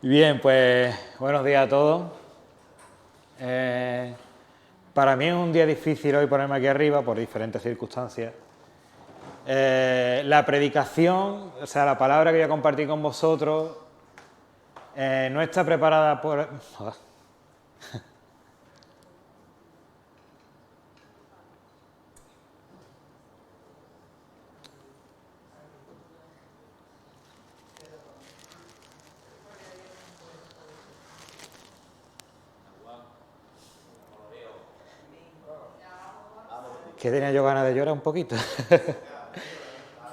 Bien, pues buenos días a todos. Para mí es un día difícil hoy ponerme aquí arriba por diferentes circunstancias. La predicación, o sea, la palabra que voy a compartir con vosotros, no está preparada por... que tenía yo ganas de llorar un poquito.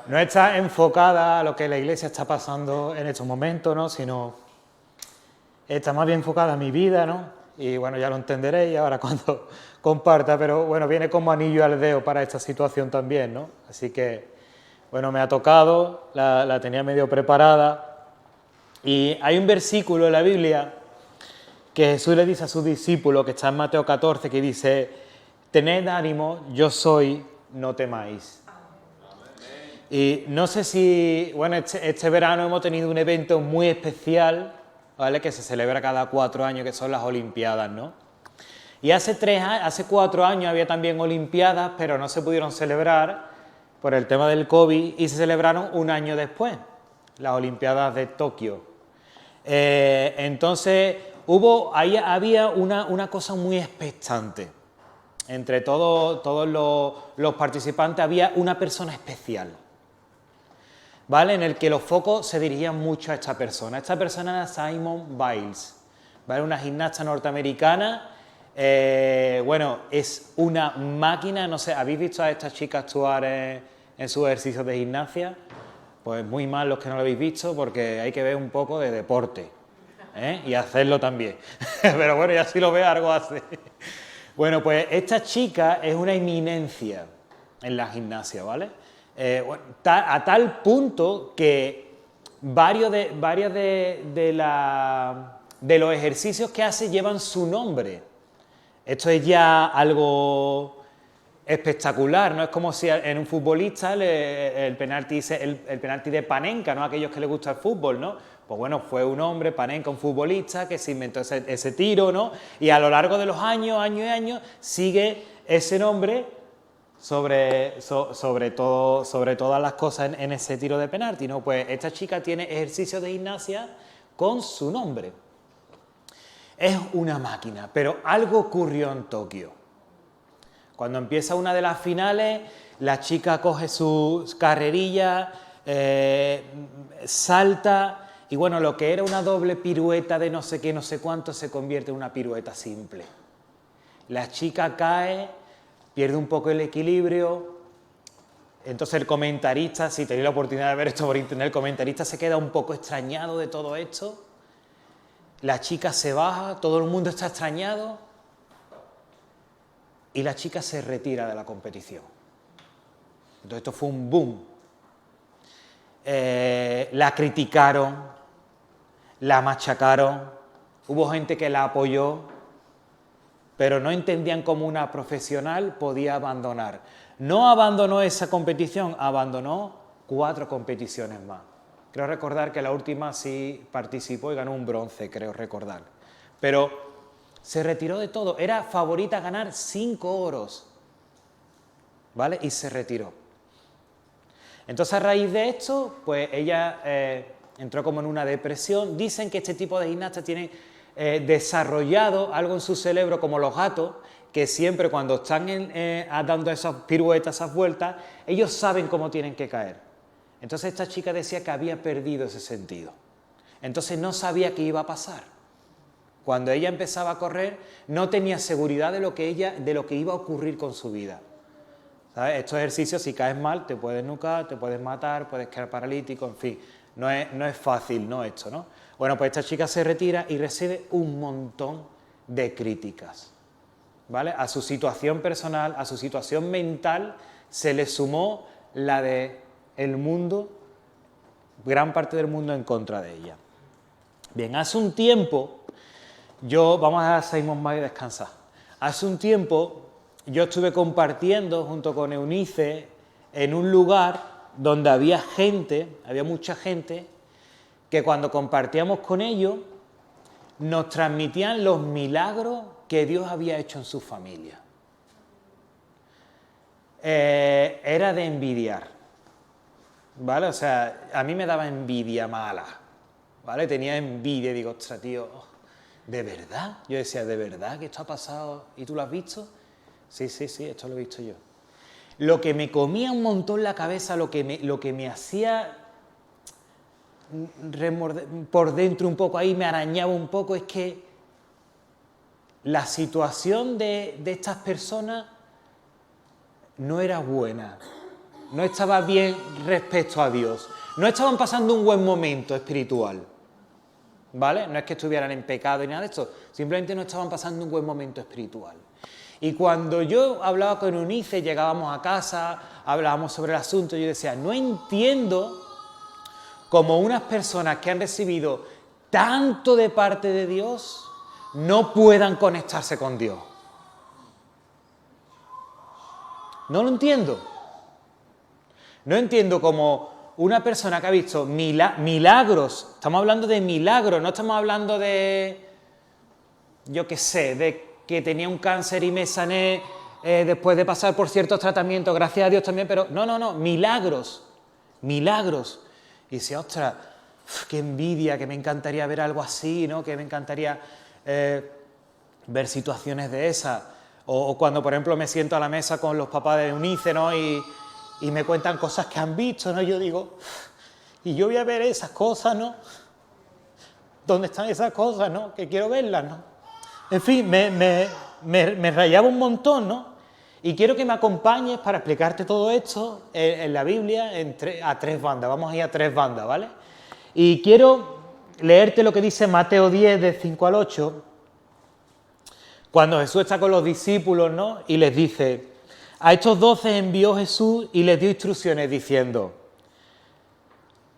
No está enfocada a lo que la iglesia está pasando en estos momentos, ¿no? Sino está más bien enfocada a mi vida, ¿no? Y bueno, ya lo entenderéis ahora cuando comparta, pero bueno, viene como anillo al dedo para esta situación también, ¿no? Así que, bueno, me ha tocado, la tenía medio preparada. Y hay un versículo en la Biblia que Jesús le dice a sus discípulos, que está en Mateo 14, que dice: tened ánimo, yo soy, no temáis. Y no sé si, bueno, este verano hemos tenido un evento muy especial, ¿vale?, que se celebra cada 4 años, que son las Olimpiadas, ¿no? Y hace 4 años había también Olimpiadas, pero no se pudieron celebrar por el tema del COVID y se celebraron un año después, las Olimpiadas de Tokio. Entonces, había una cosa muy expectante. Entre todos los participantes había una persona especial, ¿vale?, en el que los focos se dirigían mucho a esta persona. Esta persona era Simone Biles, ¿vale?, una gimnasta norteamericana. Bueno, es una máquina, no sé, ¿habéis visto a esta chica actuar en sus ejercicios de gimnasia? Pues muy mal los que no lo habéis visto, porque hay que ver un poco de deporte, ¿eh?, y hacerlo también. Pero bueno, ya si lo ve algo hace. Bueno, pues esta chica es una eminencia en la gimnasia, ¿vale? A tal punto que varios de los ejercicios que hace llevan su nombre. Esto es ya algo espectacular, ¿no? Es como si en un futbolista el penalti de Panenka, ¿no?, a aquellos que les gusta el fútbol, ¿no? Pues bueno, fue un hombre, Panenka, un futbolista, que se inventó ese tiro, ¿no? Y a lo largo de los años y años, sigue ese nombre sobre todas las cosas en ese tiro de penalti, ¿no? Pues esta chica tiene ejercicios de gimnasia con su nombre. Es una máquina, pero algo ocurrió en Tokio. Cuando empieza una de las finales, la chica coge sus carrerillas, salta, y bueno, lo que era una doble pirueta de no sé qué, no sé cuánto, se convierte en una pirueta simple. La chica cae, pierde un poco el equilibrio. Entonces el comentarista, si tenéis la oportunidad de ver esto por internet, el comentarista se queda un poco extrañado de todo esto. La chica se baja, todo el mundo está extrañado y la chica se retira de la competición. Entonces esto fue un boom. La criticaron, la machacaron, hubo gente que la apoyó, pero no entendían cómo una profesional podía abandonar. No abandonó esa competición, abandonó 4 competiciones más. Creo recordar que la última sí participó y ganó un bronce, creo recordar. Pero se retiró de todo, era favorita a ganar 5 oros, ¿vale? Y se retiró. Entonces, a raíz de esto, pues ella entró como en una depresión. Dicen que este tipo de gimnastas tienen desarrollado algo en su cerebro, como los gatos, que siempre cuando están dando esas piruetas, esas vueltas, ellos saben cómo tienen que caer. Entonces esta chica decía que había perdido ese sentido. Entonces no sabía qué iba a pasar. Cuando ella empezaba a correr, no tenía seguridad de lo que iba a ocurrir con su vida. ¿Sabes? Estos ejercicios, si caes mal, te puedes nucar, te puedes matar, puedes quedar paralítico, en fin. No es fácil, ¿no?, esto, ¿no? Bueno, pues esta chica se retira y recibe un montón de críticas, ¿vale? A su situación personal, a su situación mental, se le sumó la de el mundo, gran parte del mundo en contra de ella. Bien, hace un tiempo, vamos a dejar a Simone Biles descansar. Hace un tiempo yo estuve compartiendo junto con Eunice en un lugar donde había mucha gente, que cuando compartíamos con ellos nos transmitían los milagros que Dios había hecho en su familia. Era de envidiar, ¿vale? O sea, a mí me daba envidia mala, ¿vale? Tenía envidia, digo, ostras, tío, ¿de verdad? Yo decía, ¿de verdad que esto ha pasado y tú lo has visto? Sí, esto lo he visto yo. Lo que me comía un montón la cabeza, lo que me hacía por dentro un poco ahí, me arañaba un poco, es que la situación de estas personas no era buena, no estaba bien respecto a Dios, no estaban pasando un buen momento espiritual, ¿vale? No es que estuvieran en pecado y nada de esto, simplemente no estaban pasando un buen momento espiritual. Y cuando yo hablaba con Eunice, llegábamos a casa, hablábamos sobre el asunto, yo decía, no entiendo cómo unas personas que han recibido tanto de parte de Dios no puedan conectarse con Dios. No lo entiendo. No entiendo cómo una persona que ha visto milagros, estamos hablando de milagros, no estamos hablando de, yo qué sé, de que tenía un cáncer y me sané después de pasar por ciertos tratamientos, gracias a Dios también, pero no, milagros. Y dice, ostras, qué envidia, que me encantaría ver algo así, ¿no? Que me encantaría ver situaciones de esas. O cuando, por ejemplo, me siento a la mesa con los papás de Eunice, ¿no? Y me cuentan cosas que han visto, ¿no? Yo digo, y yo voy a ver esas cosas, ¿no? ¿Dónde están esas cosas, no? Que quiero verlas, ¿no? En fin, me rayaba un montón, ¿no? Y quiero que me acompañes para explicarte todo esto en la Biblia a tres bandas. Vamos a ir a tres bandas, ¿vale? Y quiero leerte lo que dice Mateo 10, del 5 al 8, cuando Jesús está con los discípulos, ¿no? Y les dice, a estos 12 envió Jesús y les dio instrucciones diciendo,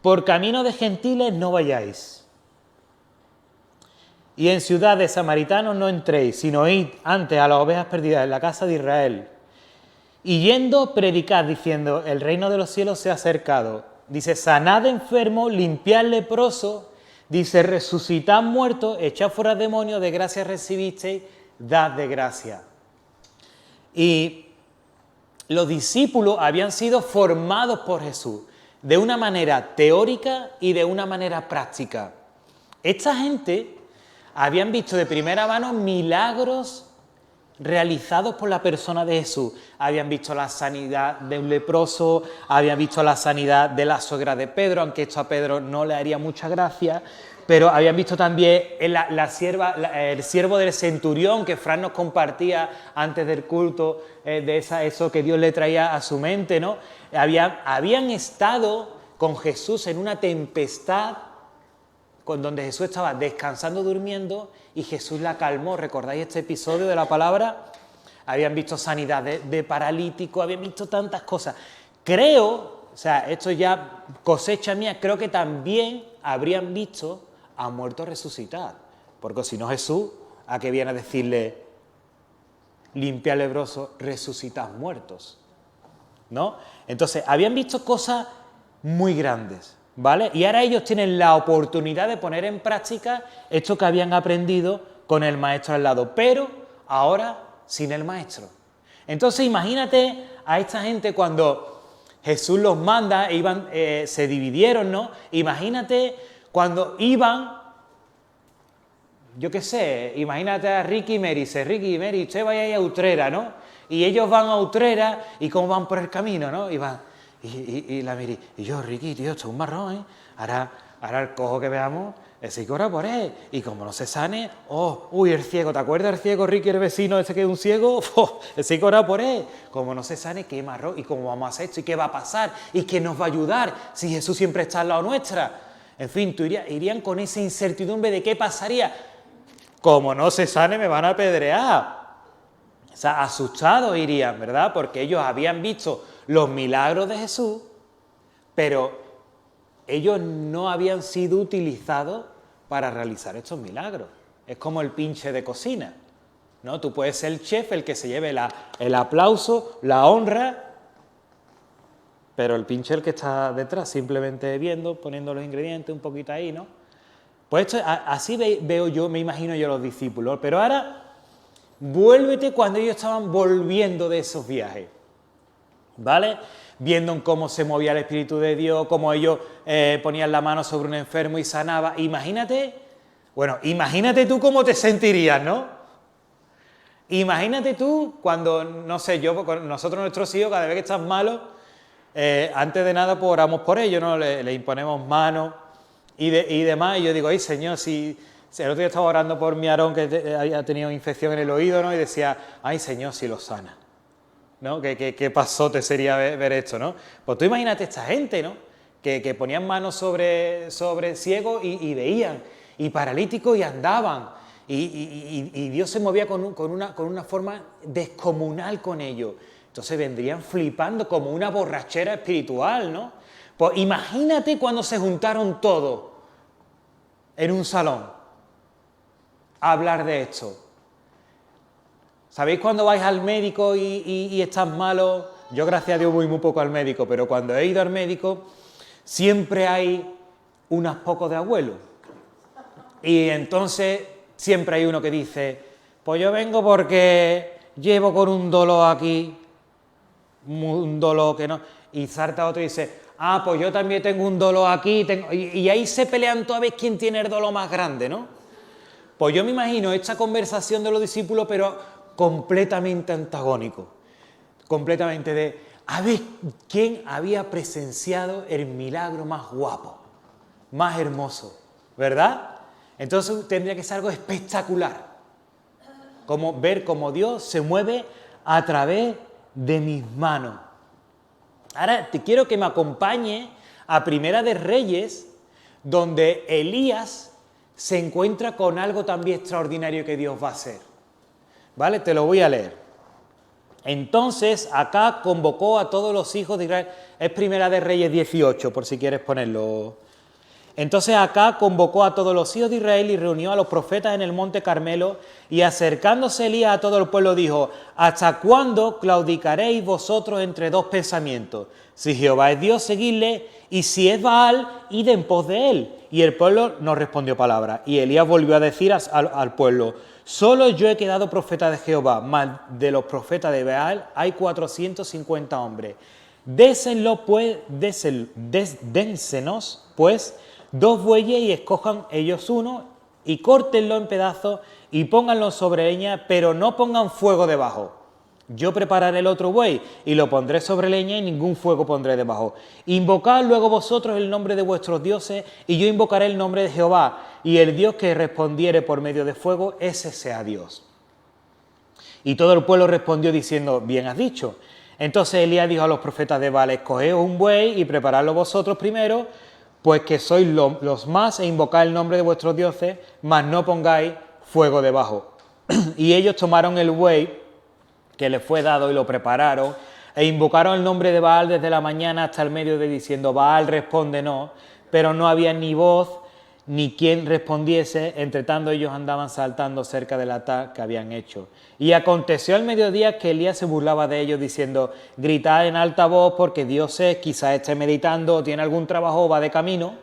por camino de gentiles no vayáis, y en ciudad de samaritanos no entréis, sino id antes a las ovejas perdidas en la casa de Israel. Y yendo, predicad, diciendo, el reino de los cielos se ha acercado. Dice, sanad enfermos, limpiad leprosos, dice, resucitad muertos, echad fuera demonios, de gracia recibisteis, dad de gracia. Y los discípulos habían sido formados por Jesús de una manera teórica y de una manera práctica. Esta gente habían visto de primera mano milagros realizados por la persona de Jesús. Habían visto la sanidad de un leproso, habían visto la sanidad de la suegra de Pedro, aunque esto a Pedro no le haría mucha gracia, pero habían visto también el siervo del centurión que Fran nos compartía antes del culto, eso que Dios le traía a su mente, ¿no? Habían estado con Jesús en una tempestad, donde Jesús estaba descansando, durmiendo, y Jesús la calmó. ¿Recordáis este episodio de la palabra? Habían visto sanidad de paralítico, habían visto tantas cosas. Creo, o sea, esto ya cosecha mía, creo que también habrían visto a muertos resucitar. Porque si no, Jesús, ¿a qué viene a decirle, limpia leprosos, resucitad muertos? ¿No? Entonces, habían visto cosas muy grandes, ¿vale? Y ahora ellos tienen la oportunidad de poner en práctica esto que habían aprendido con el maestro al lado, pero ahora sin el maestro. Entonces imagínate a esta gente cuando Jesús los manda, se dividieron, ¿no? Imagínate cuando iban, yo qué sé, imagínate a Ricky y Mary, dice, Ricky y Mary, usted vaya a Utrera, ¿no? Y ellos van a Utrera y cómo van por el camino, ¿no? Y van... Y la Miri, y yo, Ricky, tío, esto es un marrón, ¿eh? Ahora el cojo que veamos, ese que ora por él. Y como no se sane, el ciego, ¿te acuerdas del ciego, Ricky, el vecino ese que es un ciego? Ese que ora por él. Como no se sane, qué marrón. ¿Y cómo vamos a hacer esto? ¿Y qué va a pasar? ¿Y qué nos va a ayudar si Jesús siempre está al lado nuestra? En fin, irían con esa incertidumbre de qué pasaría. Como no se sane, me van a apedrear. O sea, asustados irían, ¿verdad? Porque ellos habían visto los milagros de Jesús, pero ellos no habían sido utilizados para realizar estos milagros. Es como el pinche de cocina, ¿no? Tú puedes ser el chef, el que se lleve el aplauso, la honra, pero el pinche el que está detrás, simplemente viendo, poniendo los ingredientes un poquito ahí, ¿no? Pues esto, así veo yo, me imagino yo a los discípulos. Pero ahora, vuélvete cuando ellos estaban volviendo de esos viajes, ¿vale? Viendo cómo se movía el Espíritu de Dios, cómo ellos ponían la mano sobre un enfermo y sanaba. Imagínate tú cómo te sentirías, ¿no? Imagínate tú cuando, no sé, nosotros nuestros hijos, cada vez que están malos, antes de nada pues oramos por ellos, ¿no? Le imponemos manos y demás, y yo digo, ay Señor, si el otro día estaba orando por mi Aarón que había tenido infección en el oído, ¿no? Y decía, ay Señor, si lo sana, ¿no? ¿Qué pasote sería ver esto, ¿no? Pues tú imagínate esta gente, ¿no? Que ponían manos sobre ciegos y veían, y paralíticos y andaban, y Dios se movía con una forma descomunal con ellos. Entonces vendrían flipando como una borrachera espiritual, ¿no? Pues imagínate cuando se juntaron todos en un salón a hablar de esto. ¿Sabéis cuando vais al médico y estás malo? Yo gracias a Dios voy muy poco al médico, pero cuando he ido al médico siempre hay unos pocos de abuelos. Y entonces siempre hay uno que dice, pues yo vengo porque llevo con un dolor aquí, un dolor que no... Y salta otro y dice, pues yo también tengo un dolor aquí, y ahí se pelean toda vez quién tiene el dolor más grande, ¿no? Pues yo me imagino esta conversación de los discípulos, pero completamente antagónico, completamente de, a ver, ¿quién había presenciado el milagro más guapo, más hermoso, verdad? Entonces tendría que ser algo espectacular, como ver cómo Dios se mueve a través de mis manos. Ahora te quiero que me acompañe a Primera de Reyes, donde Elías se encuentra con algo también extraordinario que Dios va a hacer. ¿Vale? Te lo voy a leer. Entonces, acá convocó a todos los hijos de Israel. Es Primera de Reyes 18, por si quieres ponerlo. Entonces acá convocó a todos los hijos de Israel y reunió a los profetas en el monte Carmelo, y acercándose Elías a todo el pueblo dijo, ¿hasta cuándo claudicaréis vosotros entre dos pensamientos? Si Jehová es Dios, seguidle, y si es Baal, id en pos de él. Y el pueblo no respondió palabra. Y Elías volvió a decir al pueblo, solo yo he quedado profeta de Jehová, mas de los profetas de Baal hay 450 hombres. Dénsenos pues 2 bueyes y escojan ellos uno y córtenlo en pedazos y pónganlo sobre leña, pero no pongan fuego debajo. Yo prepararé el otro buey y lo pondré sobre leña y ningún fuego pondré debajo. Invocad luego vosotros el nombre de vuestros dioses y yo invocaré el nombre de Jehová, y el Dios que respondiere por medio de fuego, ese sea Dios. Y todo el pueblo respondió diciendo, bien has dicho. Entonces Elías dijo a los profetas de Baal, escogeos un buey y preparadlo vosotros primero, pues que sois los más, e invocad el nombre de vuestros dioses, mas no pongáis fuego debajo. Y ellos tomaron el buey que les fue dado y lo prepararon, e invocaron el nombre de Baal desde la mañana hasta el mediodía, diciendo, Baal, respóndenos, pero no había ni voz ni quien respondiese, entre tanto ellos andaban saltando cerca del altar que habían hecho. Y aconteció al mediodía que Elías se burlaba de ellos, diciendo, gritad en alta voz, porque Dios es, quizás esté meditando, o tiene algún trabajo, o va de camino,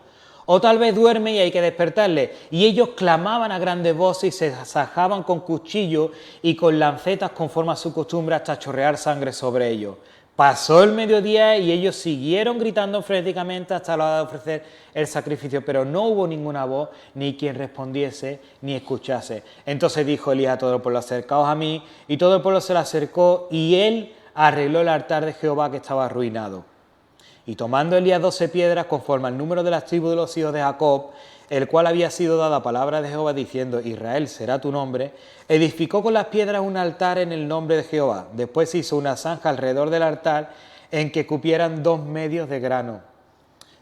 o tal vez duerme y hay que despertarle. Y ellos clamaban a grandes voces y se sajaban con cuchillos y con lancetas conforme a su costumbre hasta chorrear sangre sobre ellos. Pasó el mediodía y ellos siguieron gritando frenéticamente hasta la hora de ofrecer el sacrificio, pero no hubo ninguna voz, ni quien respondiese, ni escuchase. Entonces dijo Elías a todo el pueblo, acercaos a mí, y todo el pueblo se le acercó, y él arregló el altar de Jehová que estaba arruinado. Y tomando Elías 12 piedras, conforme al número de las tribus de los hijos de Jacob, el cual había sido dada palabra de Jehová, diciendo, Israel será tu nombre, edificó con las piedras un altar en el nombre de Jehová. Después hizo una zanja alrededor del altar en que cupieran 2 medios de grano.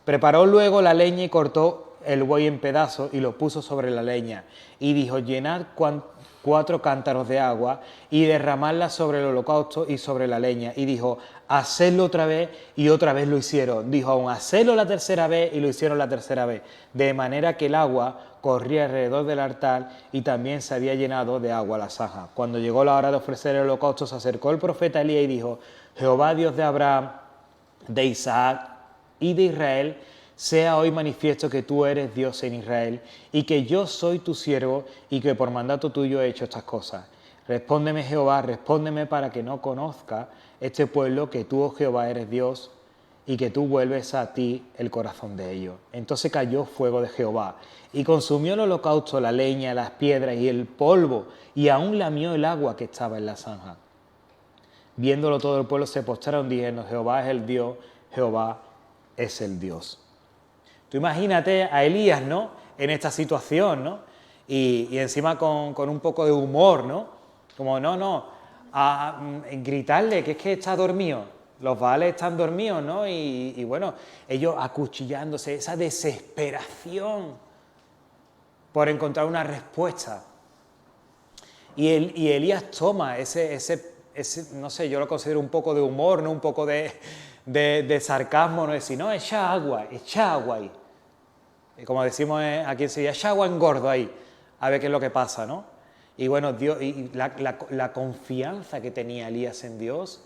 Preparó luego la leña y cortó el buey en pedazos y lo puso sobre la leña. Y dijo, llenad 4 cántaros de agua y derramadla sobre el holocausto y sobre la leña. Y dijo, hacedlo otra vez, y otra vez lo hicieron. Dijo aún, hacedlo la tercera vez, y lo hicieron la tercera vez. De manera que el agua corría alrededor del altar y también se había llenado de agua la zanja. Cuando llegó la hora de ofrecer el holocausto, se acercó el profeta Elías y dijo, Jehová Dios de Abraham, de Isaac y de Israel, sea hoy manifiesto que tú eres Dios en Israel y que yo soy tu siervo y que por mandato tuyo he hecho estas cosas. Respóndeme, Jehová, respóndeme para que no conozca este pueblo que tú, oh Jehová, eres Dios y que tú vuelves a ti el corazón de ellos. Entonces cayó fuego de Jehová y consumió el holocausto, la leña, las piedras y el polvo, y aún lamió el agua que estaba en la zanja. Viéndolo todo el pueblo se postraron diciendo, Jehová es el Dios, Jehová es el Dios. Tú imagínate a Elías, ¿no?, en esta situación, ¿no?, y encima con un poco de humor, ¿no?, como gritarle que es que está dormido, los baales están dormidos, ¿no?, y bueno, ellos acuchillándose, esa desesperación por encontrar una respuesta. Y Elías toma ese, no sé, yo lo considero un poco de humor, ¿no?, un poco de sarcasmo, no decir, no, echa agua ahí. Y como decimos aquí en Sevilla, echa agua en gordo ahí, a ver qué es lo que pasa, ¿no? Y bueno, Dios, y la confianza que tenía Elías en Dios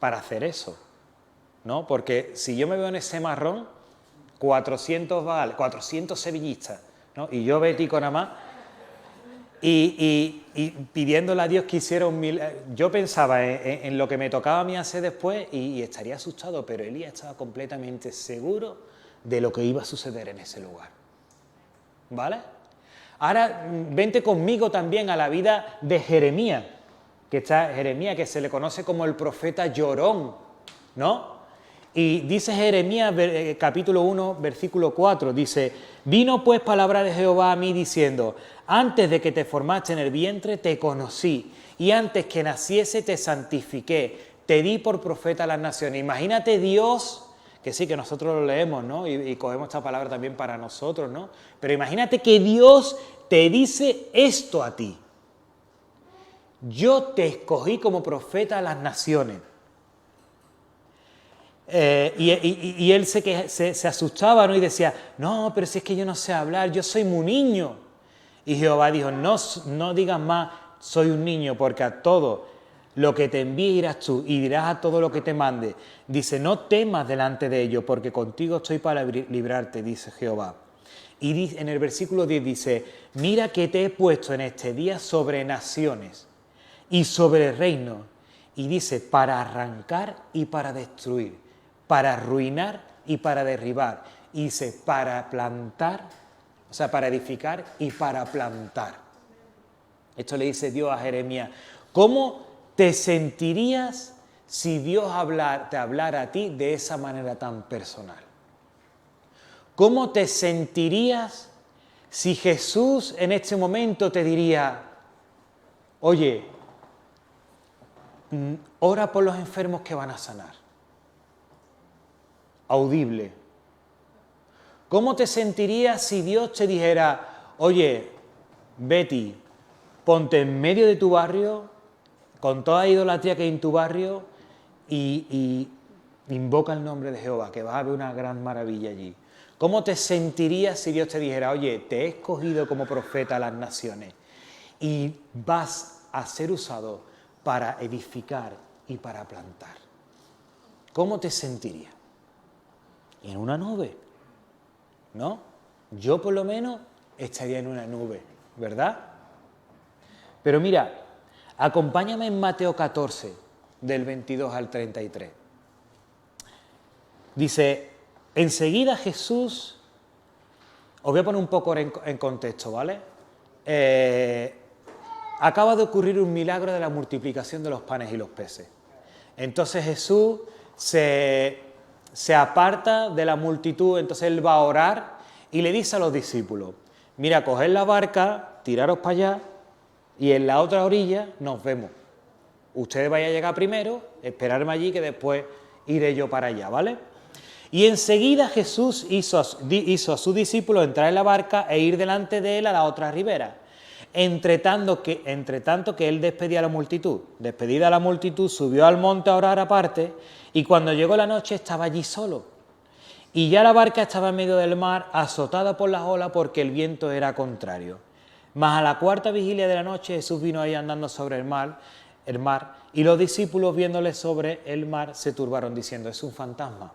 para hacer eso, ¿no? Porque si yo me veo en ese marrón, 400 sevillistas, ¿no?, y yo bético nada más, y pidiéndole a Dios que hiciera un milagro. Yo pensaba en lo que me tocaba a mí hacer después y estaría asustado, pero Elías estaba completamente seguro de lo que iba a suceder en ese lugar. ¿Vale? Ahora vente conmigo también a la vida de Jeremías, que se le conoce como el profeta llorón, ¿no? Y dice Jeremías, capítulo 1, versículo 4, dice, vino pues palabra de Jehová a mí diciendo, antes de que te formaste en el vientre te conocí, y antes que naciese te santifiqué, te di por profeta a las naciones. Imagínate Dios, que sí, que nosotros lo leemos, ¿no?, y cogemos esta palabra también para nosotros, ¿no? Pero imagínate que Dios te dice esto a ti. Yo te escogí como profeta a las naciones. Y él se asustaba, ¿no?, y decía, no, pero si es que yo no sé hablar, yo soy muy niño. Y Jehová dijo, no digas más, soy un niño, porque a todo lo que te envíe irás tú y dirás a todo lo que te mande. Dice, no temas delante de ellos, porque contigo estoy para librarte, dice Jehová. Y en el versículo 10 dice, mira que te he puesto en este día sobre naciones y sobre reinos. Y dice, para arrancar y para destruir, para arruinar y para derribar. Y dice, para plantar, o sea, para edificar y para plantar. Esto le dice Dios a Jeremías. ¿Cómo te sentirías si Dios te hablara a ti de esa manera tan personal? ¿Cómo te sentirías si Jesús en este momento te diría, oye, ora por los enfermos que van a sanar? Audible. ¿Cómo te sentirías si Dios te dijera, oye, Betty, ponte en medio de tu barrio, con toda idolatría que hay en tu barrio, y invoca el nombre de Jehová, que vas a ver una gran maravilla allí? ¿Cómo te sentirías si Dios te dijera, oye, te he escogido como profeta a las naciones y vas a ser usado para edificar y para plantar? ¿Cómo te sentirías? En una nube, ¿no? Yo por lo menos estaría en una nube, ¿verdad? Pero mira, acompáñame en Mateo 14, del 22 al 33. Dice, enseguida Jesús, os voy a poner un poco en contexto, ¿vale? Acaba de ocurrir un milagro de la multiplicación de los panes y los peces. Entonces Jesús se aparta de la multitud, entonces él va a orar y le dice a los discípulos, mira, coged la barca, tiraros para allá y en la otra orilla nos vemos. Ustedes vayan a llegar primero, esperarme allí que después iré yo para allá, ¿vale? Y enseguida Jesús hizo a sus discípulos entrar en la barca e ir delante de él a la otra ribera. Entre tanto que él despedía a la multitud. Despedida la multitud, subió al monte a orar aparte, y cuando llegó la noche estaba allí solo. Y ya la barca estaba en medio del mar, azotada por las olas porque el viento era contrario. Mas a la cuarta vigilia de la noche Jesús vino ahí andando sobre el mar, y los discípulos viéndole sobre el mar se turbaron diciendo, es un fantasma.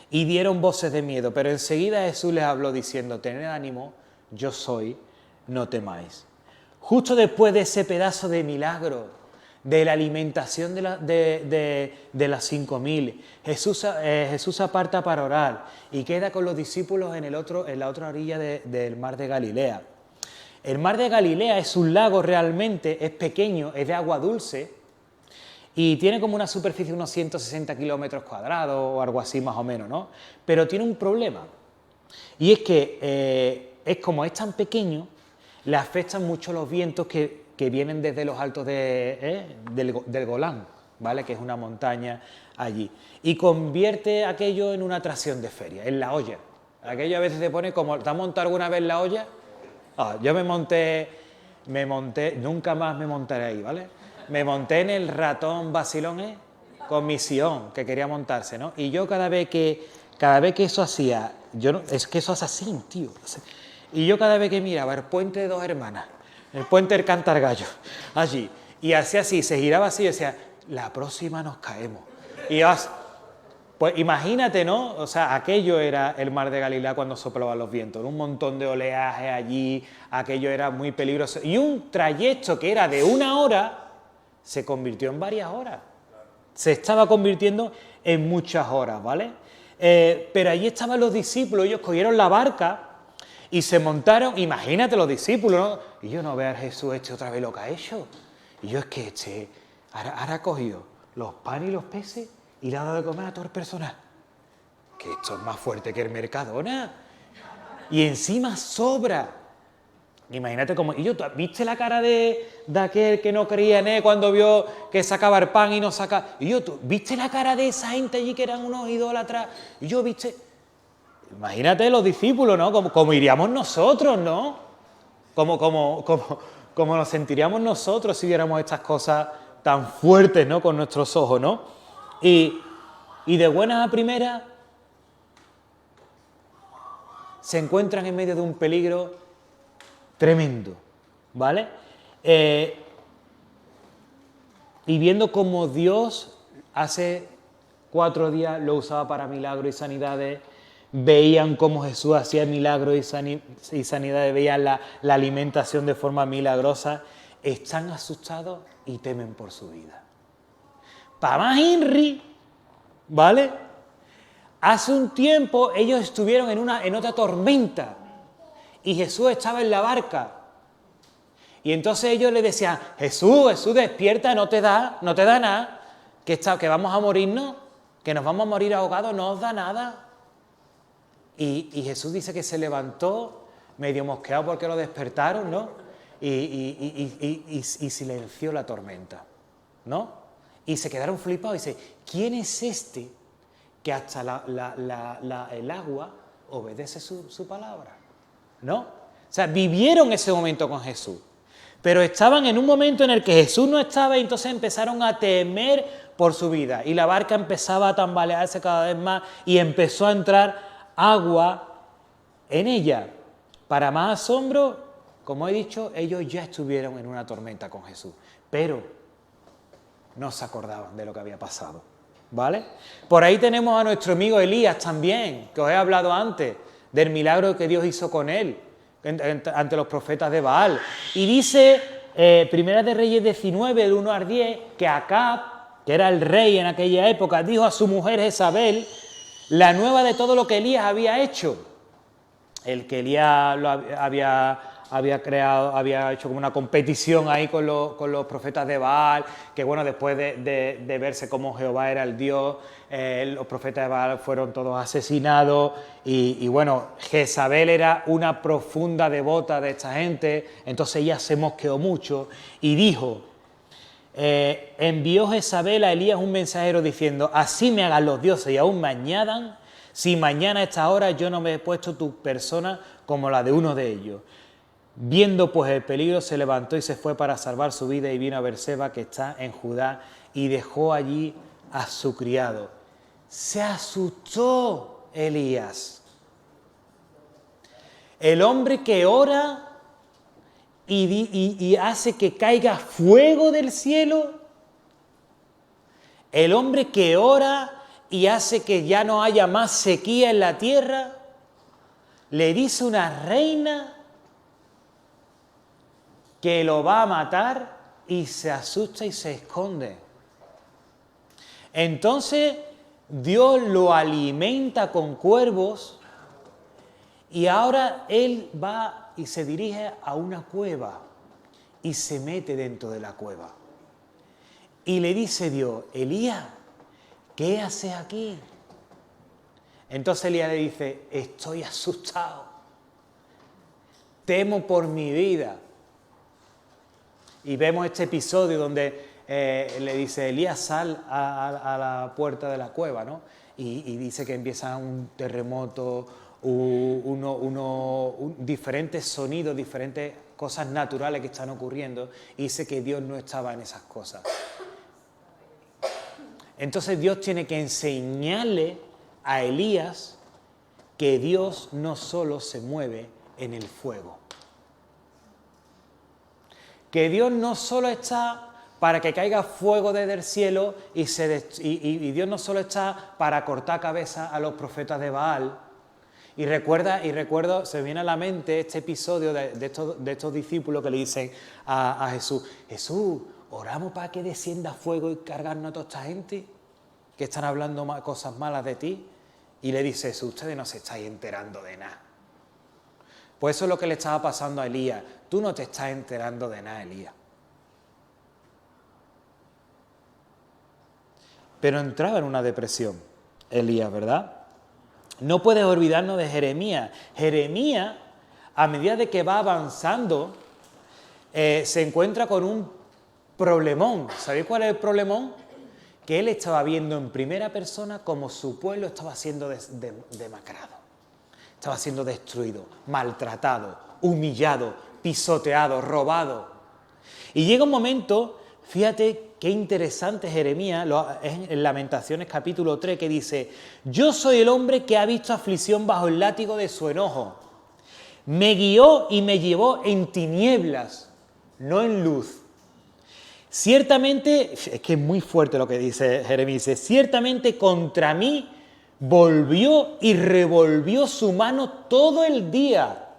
y dieron voces de miedo, pero enseguida Jesús les habló diciendo, tened ánimo, yo soy, no temáis. Justo después de ese pedazo de milagro, de la alimentación de las 5.000, Jesús aparta para orar y queda con los discípulos en la otra orilla del mar de Galilea. El mar de Galilea es un lago realmente, es pequeño, es de agua dulce y tiene como una superficie de unos 160 kilómetros cuadrados o algo así más o menos, ¿no? Pero tiene un problema y es que como es tan pequeño, le afectan mucho los vientos que vienen desde los altos del Golán, ¿vale? Que es una montaña allí. Y convierte aquello en una atracción de feria, en la olla. Aquello a veces se pone como... ¿Te has montado alguna vez la olla? Yo me monté, nunca más me montaré ahí, ¿vale? Me monté en el ratón Basilón, con mi Sion, que quería montarse, ¿no? Y yo cada vez que eso hacía, es que eso hace así, tío. Y yo cada vez que miraba el puente de Dos Hermanas, el puente del Cantargallo, allí, y hacía así, se giraba así y decía, la próxima nos caemos. Y pues imagínate, ¿no? O sea, aquello era el mar de Galilea cuando soplaban los vientos, un montón de oleaje allí, aquello era muy peligroso. Y un trayecto que era de 1 hora, se convirtió en varias horas. Se estaba convirtiendo en muchas horas, ¿vale? Pero allí estaban los discípulos, ellos cogieron la barca y se montaron, imagínate los discípulos, ¿no? Y yo no veo a Jesús otra vez lo que ha hecho. Y yo es que ahora ha cogido los panes y los peces y le ha dado de comer a todo el personal. Que esto es más fuerte que el Mercadona. Y encima sobra. Imagínate cómo... Y yo, ¿viste la cara de aquel que no creía en él cuando vio que sacaba el pan y no sacaba? Y yo, ¿viste la cara de esa gente allí que eran unos idólatras? Y yo, ¿viste? Imagínate los discípulos, ¿no? Como iríamos nosotros, ¿no? Como nos sentiríamos nosotros si viéramos estas cosas tan fuertes, ¿no? Con nuestros ojos, ¿no? Y de buenas a primeras se encuentran en medio de un peligro tremendo, ¿vale? Y viendo cómo Dios hace 4 días lo usaba para milagros y sanidades, veían cómo Jesús hacía milagros y sanidades, veían la alimentación de forma milagrosa, están asustados y temen por su vida. Para más Henry, ¿vale? Hace un tiempo ellos estuvieron en otra tormenta y Jesús estaba en la barca. Y entonces ellos le decían, Jesús, despierta, no te da nada, que vamos a morirnos, que nos vamos a morir ahogados, no os da nada. Y Jesús dice que se levantó, medio mosqueado porque lo despertaron, ¿no? Y silenció la tormenta, ¿no? Y se quedaron flipados y dice, ¿quién es este que hasta el agua obedece su palabra? ¿No? O sea, vivieron ese momento con Jesús, pero estaban en un momento en el que Jesús no estaba y entonces empezaron a temer por su vida y la barca empezaba a tambalearse cada vez más y empezó a entrar agua en ella. Para más asombro, como he dicho, ellos ya estuvieron en una tormenta con Jesús, pero no se acordaban de lo que había pasado, ¿vale? Por ahí tenemos a nuestro amigo Elías también, que os he hablado antes, del milagro que Dios hizo con él, ante los profetas de Baal. Y dice, Primera de Reyes 19, del 1 al 10, que Acab, que era el rey en aquella época, dijo a su mujer Jezabel la nueva de todo lo que Elías había hecho. El que Elías lo había hecho como una competición ahí con los profetas de Baal, que bueno, después de verse como Jehová era el Dios, los profetas de Baal fueron todos asesinados y bueno, Jezabel era una profunda devota de esta gente, entonces ella se mosqueó mucho y dijo, envió Jezabel a Elías un mensajero diciendo, así me hagan los dioses y aún me añadan, si mañana a esta hora yo no me he puesto tu persona como la de uno de ellos. Viendo pues el peligro, se levantó y se fue para salvar su vida y vino a Berseba, que está en Judá, y dejó allí a su criado. Se asustó Elías. El hombre que ora y hace que caiga fuego del cielo. El hombre que ora y hace que ya no haya más sequía en la tierra, le dice una reina que lo va a matar y se asusta y se esconde. Entonces Dios lo alimenta con cuervos y ahora él va y se dirige a una cueva y se mete dentro de la cueva. Y le dice Dios, Elías, ¿qué haces aquí? Entonces Elías le dice, estoy asustado, temo por mi vida. Y vemos este episodio donde le dice, Elías, sal a la puerta de la cueva, ¿no? Y dice que empieza un terremoto, diferentes sonidos, diferentes cosas naturales que están ocurriendo, y dice que Dios no estaba en esas cosas. Entonces Dios tiene que enseñarle a Elías que Dios no solo se mueve en el fuego. Que Dios no solo está para que caiga fuego desde el cielo y Dios no solo está para cortar cabezas a los profetas de Baal. Y recuerdo, se me viene a la mente este episodio de estos discípulos que le dicen a Jesús, Jesús, oramos para que descienda fuego y cargarnos a toda esta gente que están hablando cosas malas de ti. Y le dice Jesús, ustedes no se estáis enterando de nada. Pues eso es lo que le estaba pasando a Elías. Tú no te estás enterando de nada, Elías. Pero entraba en una depresión, Elías, ¿verdad? No puedes olvidarnos de Jeremías. Jeremías, a medida de que va avanzando, se encuentra con un problemón. ¿Sabéis cuál es el problemón? Que él estaba viendo en primera persona cómo su pueblo estaba siendo demacrado. Estaba siendo destruido, maltratado, humillado, pisoteado, robado. Y llega un momento, fíjate qué interesante Jeremías, es en Lamentaciones capítulo 3, que dice, yo soy el hombre que ha visto aflicción bajo el látigo de su enojo. Me guió y me llevó en tinieblas, no en luz. Ciertamente, es que es muy fuerte lo que dice Jeremías, dice, ciertamente contra mí volvió y revolvió su mano todo el día.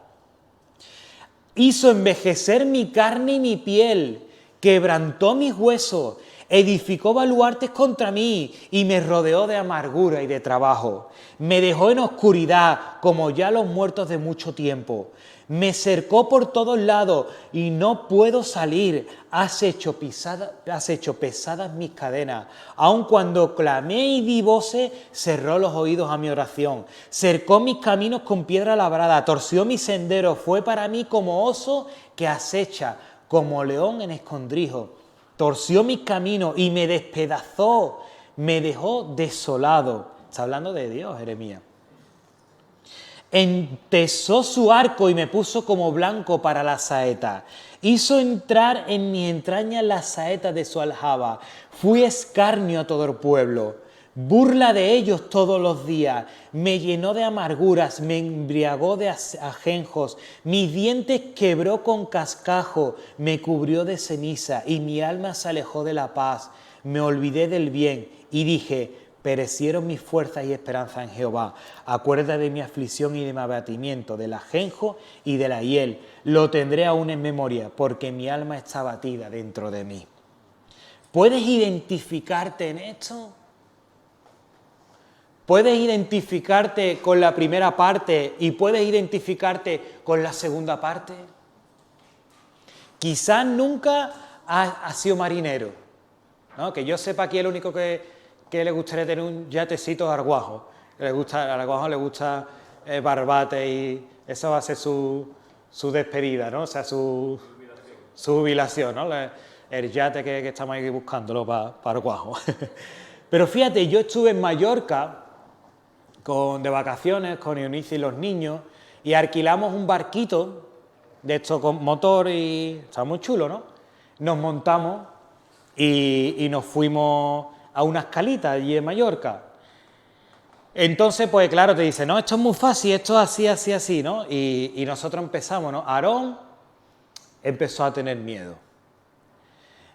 Hizo envejecer mi carne y mi piel, quebrantó mis huesos, edificó baluartes contra mí y me rodeó de amargura y de trabajo. Me dejó en oscuridad como ya los muertos de mucho tiempo. Me cercó por todos lados y no puedo salir. Has hecho pesadas mis cadenas. Aun cuando clamé y di voces, cerró los oídos a mi oración. Cercó mis caminos con piedra labrada, torció mis senderos. Fue para mí como oso que acecha, como león en escondrijo. Torció mis caminos y me despedazó. Me dejó desolado. Está hablando de Dios, Jeremías. Entesó su arco y me puso como blanco para la saeta. Hizo entrar en mi entraña la saeta de su aljaba. Fui escarnio a todo el pueblo. Burla de ellos todos los días. Me llenó de amarguras, me embriagó de ajenjos. Mis dientes quebró con cascajo. Me cubrió de ceniza y mi alma se alejó de la paz. Me olvidé del bien y dije, perecieron mis fuerzas y esperanza en Jehová. Acuerda de mi aflicción y de mi abatimiento, del ajenjo y de la hiel. Lo tendré aún en memoria, porque mi alma está abatida dentro de mí. ¿Puedes identificarte en esto? ¿Puedes identificarte con la primera parte y puedes identificarte con la segunda parte? Quizás nunca has sido marinero, ¿no? Que yo sepa aquí el único que le gustaría tener un yatecito de Arguajo. Al Arguajo le gusta Barbate y esa va a ser su despedida, ¿no? O sea, su jubilación, ¿no? El yate que estamos ahí buscándolo para Arguajo. Pero fíjate, yo estuve en Mallorca de vacaciones con Eunice y los niños y alquilamos un barquito de estos con motor y estaba muy chulo, ¿no? Nos montamos y nos fuimos a una escalita allí en Mallorca. Entonces, pues claro, te dice, no, esto es muy fácil, esto es así, así, así, ¿no? Y nosotros empezamos, ¿no? Aarón empezó a tener miedo.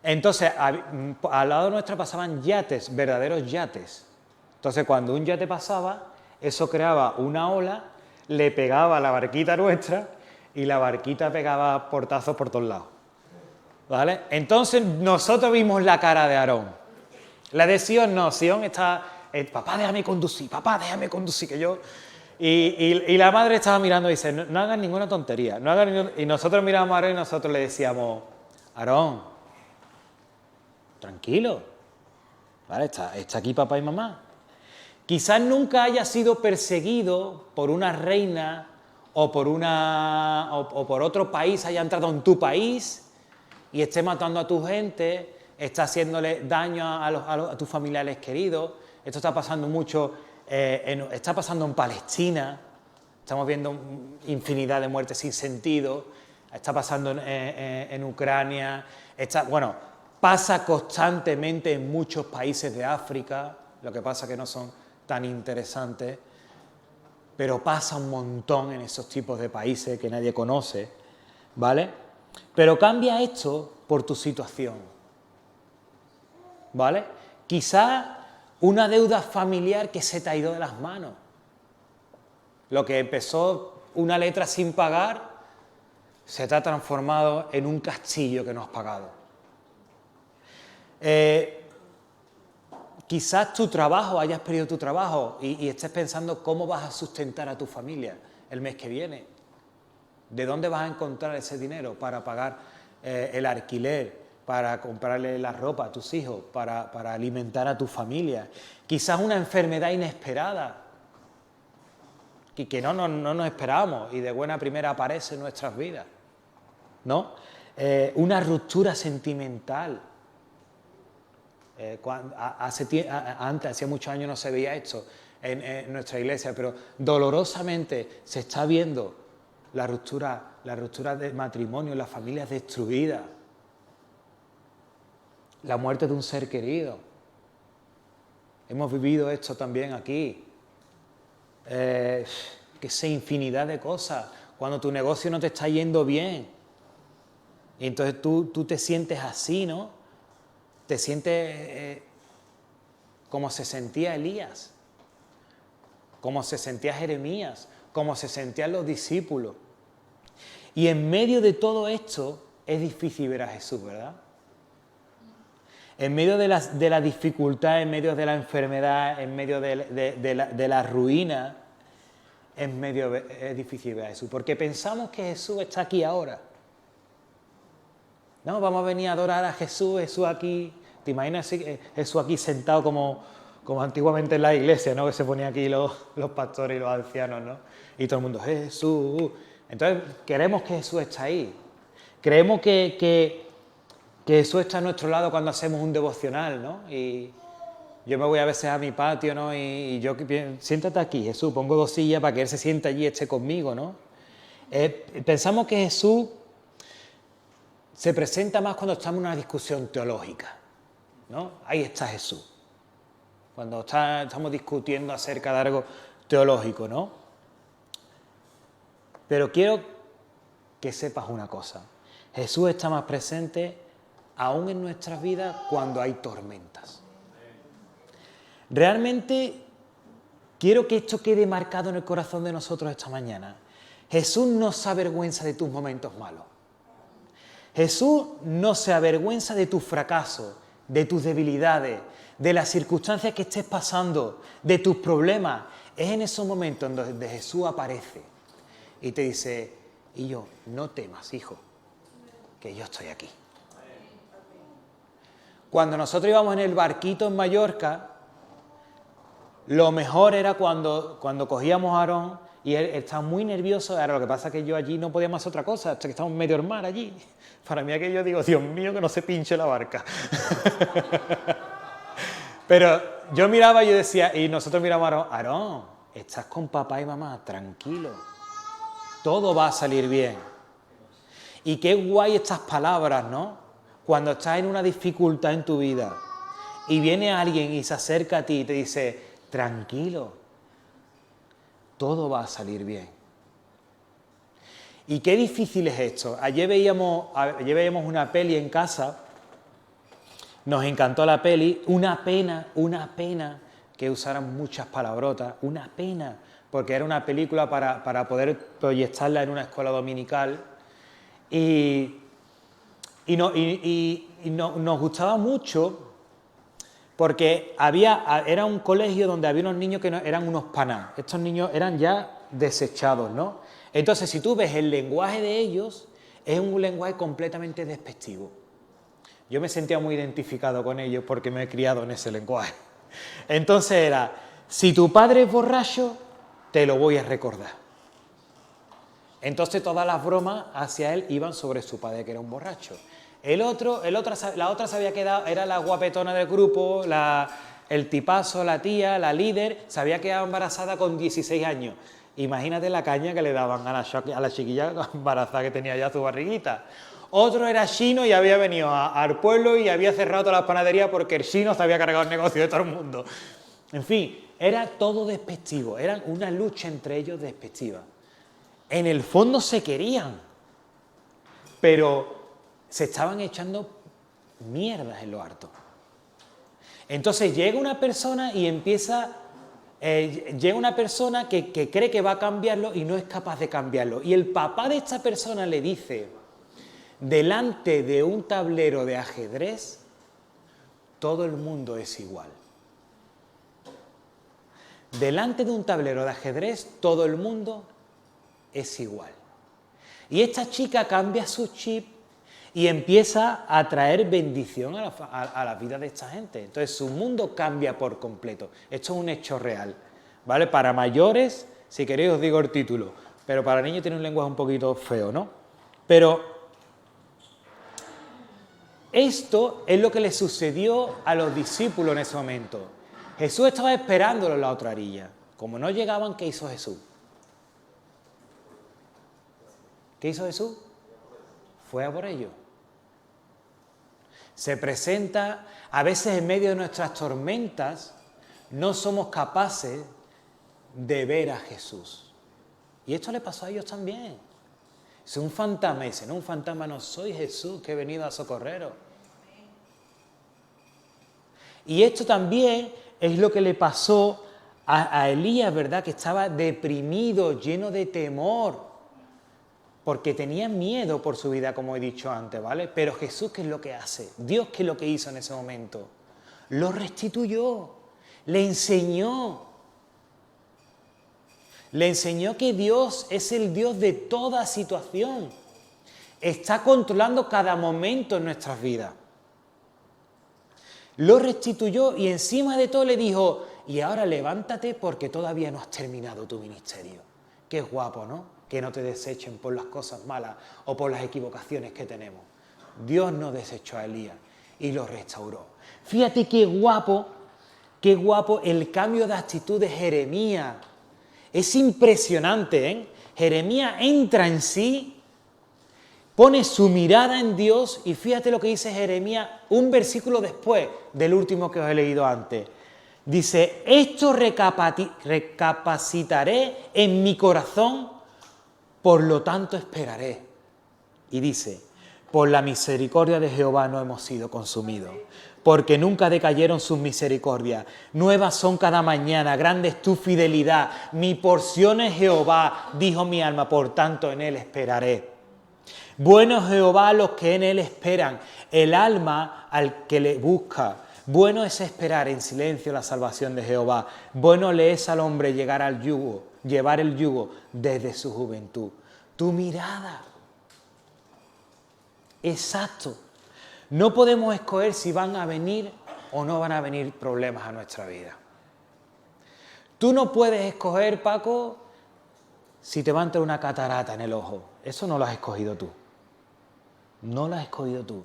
Entonces, al lado nuestro pasaban yates, verdaderos yates, Entonces, cuando un yate pasaba, eso creaba una ola, le pegaba a la barquita nuestra y la barquita pegaba portazos por todos lados. ¿Vale? Entonces, nosotros vimos la cara de Aarón. La de Sion no, Sion está, papá, déjame conducir, que yo... Y la madre estaba mirando y dice, no hagas ninguna tontería. Y nosotros mirábamos a Aarón y nosotros le decíamos, Aarón, tranquilo, ¿vale? Está aquí papá y mamá. Quizás nunca haya sido perseguido por una reina o por otro país, haya entrado en tu país y esté matando a tu gente, está haciéndole daño a tus familiares queridos. Esto está pasando mucho, está pasando en Palestina, estamos viendo infinidad de muertes sin sentido, está pasando en Ucrania, pasa constantemente en muchos países de África, lo que pasa que no son tan interesantes, pero pasa un montón en esos tipos de países que nadie conoce, ¿vale? Pero cambia esto por tu situación, ¿vale? Quizás una deuda familiar que se te ha ido de las manos. Lo que empezó una letra sin pagar se te ha transformado en un castillo que no has pagado. Quizás tu trabajo, hayas perdido tu trabajo y estés pensando cómo vas a sustentar a tu familia el mes que viene. ¿De dónde vas a encontrar ese dinero para pagar el alquiler, para comprarle la ropa a tus hijos, para alimentar a tu familia? Quizás una enfermedad inesperada que no nos esperábamos y de buena primera aparece en nuestras vidas, ¿no? Una ruptura sentimental. Antes, hacía muchos años no se veía esto en nuestra iglesia, pero dolorosamente se está viendo la ruptura del matrimonio, las familias destruidas, la muerte de un ser querido. Hemos vivido esto también aquí. Que sé, infinidad de cosas. Cuando tu negocio no te está yendo bien, y entonces tú te sientes así, ¿no? Te sientes como se sentía Elías, como se sentía Jeremías, como se sentían los discípulos. Y en medio de todo esto es difícil ver a Jesús, ¿verdad? En medio de la dificultad, en medio de la enfermedad, en medio de la ruina, es difícil ver a Jesús, porque pensamos que Jesús está aquí ahora. No, vamos a venir a adorar a Jesús aquí. ¿Te imaginas Jesús aquí sentado como antiguamente en la iglesia, ¿no? Que se ponían aquí los pastores y los ancianos, ¿no? Y todo el mundo, Jesús. Entonces, queremos que Jesús esté ahí. Creemos que Jesús está a nuestro lado cuando hacemos un devocional, ¿no? Y yo me voy a veces a mi patio, ¿no? Y yo, siéntate aquí, Jesús, pongo 2 sillas para que Él se siente allí y esté conmigo, ¿no? Pensamos que Jesús se presenta más cuando estamos en una discusión teológica, ¿no? Ahí está Jesús, cuando estamos discutiendo acerca de algo teológico, ¿no? Pero quiero que sepas una cosa, Jesús está más presente aún en nuestras vidas cuando hay tormentas. Realmente quiero que esto quede marcado en el corazón de nosotros esta mañana. Jesús no se avergüenza de tus momentos malos. Jesús no se avergüenza de tus fracasos, de tus debilidades, de las circunstancias que estés pasando, de tus problemas. Es en esos momentos en donde Jesús aparece y te dice, y yo, no temas, hijo, que yo estoy aquí. Cuando nosotros íbamos en el barquito en Mallorca, lo mejor era cuando cogíamos a Aarón y él estaba muy nervioso. Ahora, lo que pasa es que yo allí no podía más hacer otra cosa, hasta que estábamos en medio del mar allí. Para mí aquello, digo, Dios mío, que no se pinche la barca. Pero yo miraba y yo decía, y nosotros miramos a Aarón, Aarón, estás con papá y mamá, tranquilo, todo va a salir bien. Y qué guay estas palabras, ¿no? Cuando estás en una dificultad en tu vida y viene alguien y se acerca a ti y te dice, tranquilo, todo va a salir bien. Y qué difícil es esto. Ayer veíamos una peli en casa, nos encantó la peli, una pena que usaran muchas palabrotas, una pena, porque era una película para poder proyectarla en una escuela dominical, y nos gustaba mucho porque era un colegio donde había unos niños que eran unos panás. Estos niños eran ya desechados, ¿no? Entonces, si tú ves el lenguaje de ellos, es un lenguaje completamente despectivo. Yo me sentía muy identificado con ellos porque me he criado en ese lenguaje. Entonces era, si tu padre es borracho, te lo voy a recordar. Entonces todas las bromas hacia él iban sobre su padre, que era un borracho. La otra se había quedado, era la guapetona del grupo, el tipazo, la tía, la líder, se había quedado embarazada con 16 años. Imagínate la caña que le daban a la chiquilla embarazada que tenía ya su barriguita. Otro era chino y había venido al pueblo y había cerrado todas las panaderías porque el chino se había cargado el negocio de todo el mundo. En fin, era todo despectivo, era una lucha entre ellos despectiva. En el fondo se querían, pero se estaban echando mierdas en lo harto. Entonces llega una persona y llega una persona que cree que va a cambiarlo y no es capaz de cambiarlo. Y el papá de esta persona le dice, delante de un tablero de ajedrez, todo el mundo es igual. Delante de un tablero de ajedrez, todo el mundo es igual. Y esta chica cambia su chip y empieza a traer bendición a la vida de esta gente. Entonces su mundo cambia por completo. Esto es un hecho real, ¿vale? Para mayores, si queréis os digo el título, pero para niños tiene un lenguaje un poquito feo, ¿no? Pero esto es lo que le sucedió a los discípulos en ese momento. Jesús estaba esperándolo en la otra orilla. Como no llegaban, ¿qué hizo Jesús? ¿Qué hizo Jesús? Fue a por ellos. Se presenta, a veces en medio de nuestras tormentas, no somos capaces de ver a Jesús. Y esto le pasó a ellos también. Es un fantasma, dice, no, un fantasma no, soy Jesús que he venido a socorreros. Y esto también es lo que le pasó a Elías, ¿verdad? Que estaba deprimido, lleno de temor, porque tenía miedo por su vida, como he dicho antes, ¿vale? Pero Jesús, ¿qué es lo que hace? Dios, ¿qué es lo que hizo en ese momento? Lo restituyó, le enseñó que Dios es el Dios de toda situación. Está controlando cada momento en nuestras vidas. Lo restituyó y encima de todo le dijo, y ahora levántate porque todavía no has terminado tu ministerio. Qué guapo, ¿no? Que no te desechen por las cosas malas o por las equivocaciones que tenemos. Dios no desechó a Elías y lo restauró. Fíjate qué guapo el cambio de actitud de Jeremías. Es impresionante, ¿eh? Jeremías entra en sí, pone su mirada en Dios y fíjate lo que dice Jeremías un versículo después del último que os he leído antes. Dice, esto recapacitaré en mi corazón, por lo tanto esperaré. Y dice, por la misericordia de Jehová no hemos sido consumidos, porque nunca decayeron sus misericordias. Nuevas son cada mañana, grande es tu fidelidad. Mi porción es Jehová, dijo mi alma, por tanto en él esperaré. Bueno es Jehová a los que en él esperan, el alma al que le busca. Bueno es esperar en silencio la salvación de Jehová. Bueno le es al hombre llevar el yugo desde su juventud. Tu mirada. Exacto. No podemos escoger si van a venir o no van a venir problemas a nuestra vida. Tú no puedes escoger, Paco, si te va a entrar una catarata en el ojo. Eso no lo has escogido tú. No lo has escogido tú.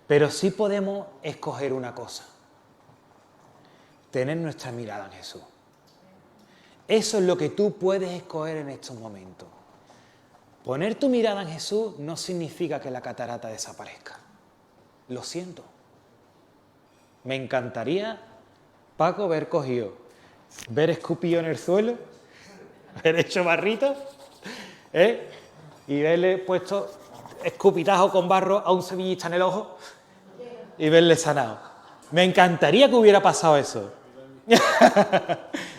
Pero sí podemos escoger una cosa. Tener nuestra mirada en Jesús. Eso es lo que tú puedes escoger en estos momentos. Poner tu mirada en Jesús no significa que la catarata desaparezca. Lo siento. Me encantaría, Paco, haber cogido, ver escupido en el suelo, haber hecho barrito, y verle puesto escupitajo con barro a un sevillista en el ojo y verle sanado. Me encantaría que hubiera pasado eso.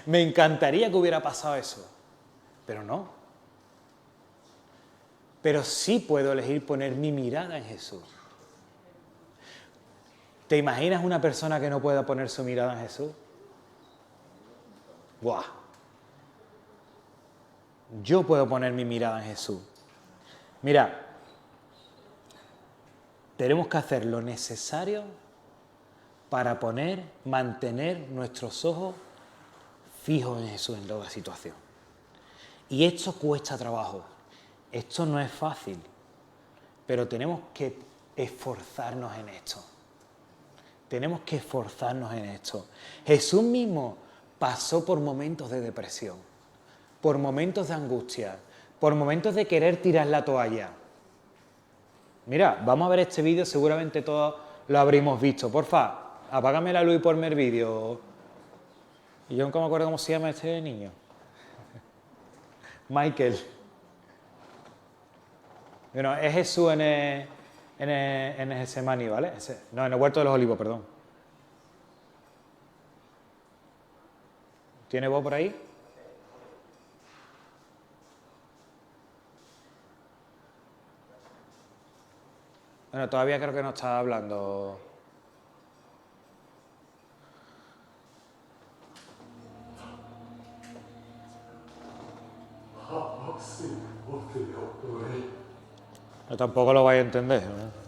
Me encantaría que hubiera pasado eso, pero no. Pero sí puedo elegir poner mi mirada en Jesús. ¿Te imaginas una persona que no pueda poner su mirada en Jesús? ¡Buah! Yo puedo poner mi mirada en Jesús. Mira, tenemos que hacer lo necesario para mantener nuestros ojos fijos en Jesús en toda situación. Y esto cuesta trabajo. Esto no es fácil, pero tenemos que esforzarnos en esto. Tenemos que esforzarnos en esto. Jesús mismo pasó por momentos de depresión, por momentos de angustia, por momentos de querer tirar la toalla. Mira, vamos a ver este vídeo, seguramente todos lo habremos visto. Porfa, apágame la luz y ponme el vídeo. Y yo nunca me acuerdo cómo se llama este niño. Michael. Bueno, es Jesús en el Getsemaní, ¿vale? No, en el Huerto de los Olivos, perdón. ¿Tiene voz por ahí? Bueno, todavía creo que no está hablando. No, tampoco lo vais a entender, ¿no?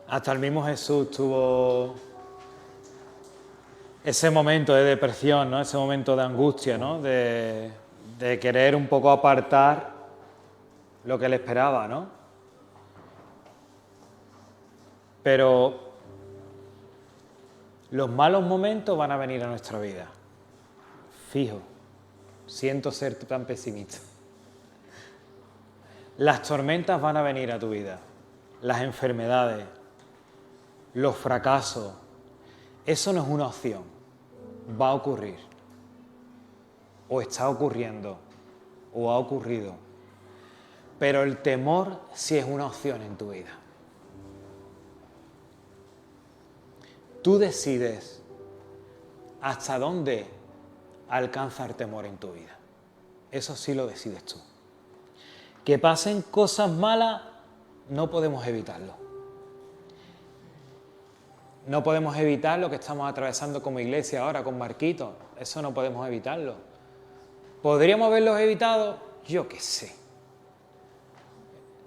Hasta el mismo Jesús tuvo ese momento de depresión, ¿no? Ese momento de angustia, ¿no? De querer un poco apartar lo que le esperaba, ¿no? Pero los malos momentos van a venir a nuestra vida. Fijo, siento ser tan pesimista. Las tormentas van a venir a tu vida, las enfermedades, los fracasos. Eso no es una opción, va a ocurrir. O está ocurriendo, o ha ocurrido. Pero el temor sí es una opción en tu vida. Tú decides hasta dónde alcanza el temor en tu vida. Eso sí lo decides tú. Que pasen cosas malas, no podemos evitarlo. No podemos evitar lo que estamos atravesando como iglesia ahora con Marquito. Eso no podemos evitarlo. ¿Podríamos haberlos evitado? Yo qué sé.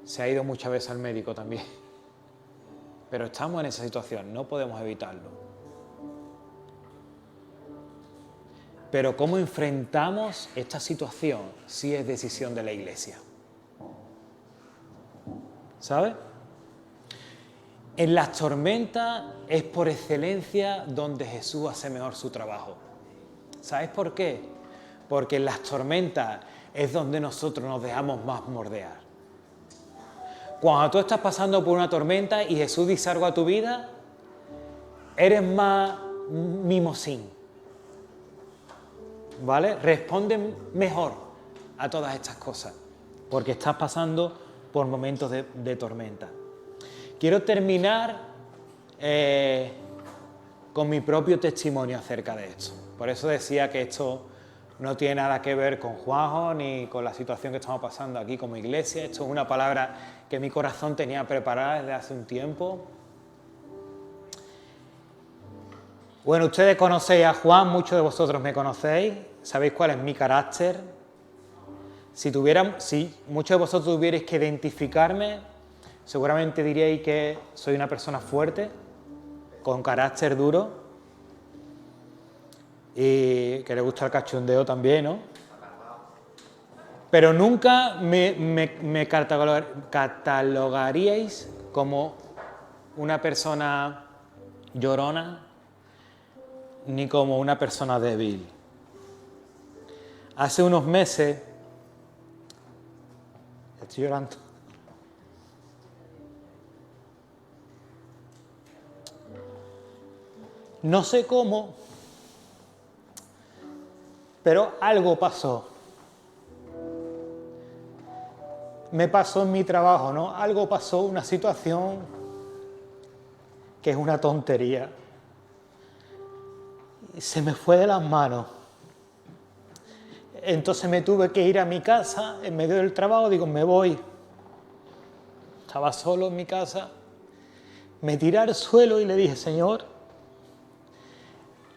Se ha ido muchas veces al médico también. Pero estamos en esa situación, no podemos evitarlo. Pero ¿cómo enfrentamos esta situación? Sí es decisión de la iglesia. ¿Sabes? En las tormentas es por excelencia donde Jesús hace mejor su trabajo. ¿Sabes por qué? Porque en las tormentas es donde nosotros nos dejamos más mordear. Cuando tú estás pasando por una tormenta y Jesús dice algo a tu vida, eres más mimosín. ¿Vale? Responde mejor a todas estas cosas, porque estás pasando por momentos de tormenta. Quiero terminar con mi propio testimonio acerca de esto. Por eso decía que esto no tiene nada que ver con Juanjo ni con la situación que estamos pasando aquí como iglesia. Esto es una palabra que mi corazón tenía preparada desde hace un tiempo. Bueno, ustedes conocéis a Juan, muchos de vosotros me conocéis, sabéis cuál es mi carácter. Si muchos de vosotros tuvierais que identificarme, seguramente diríais que soy una persona fuerte, con carácter duro y que le gusta el cachondeo también, ¿no? Pero nunca me catalogaríais como una persona llorona ni como una persona débil. Hace unos meses, estoy llorando, no sé cómo, pero algo pasó. Me pasó en mi trabajo, ¿no? Algo pasó, una situación que es una tontería. Se me fue de las manos. Entonces me tuve que ir a mi casa en medio del trabajo, digo, me voy. Estaba solo en mi casa. Me tiré al suelo y le dije, Señor,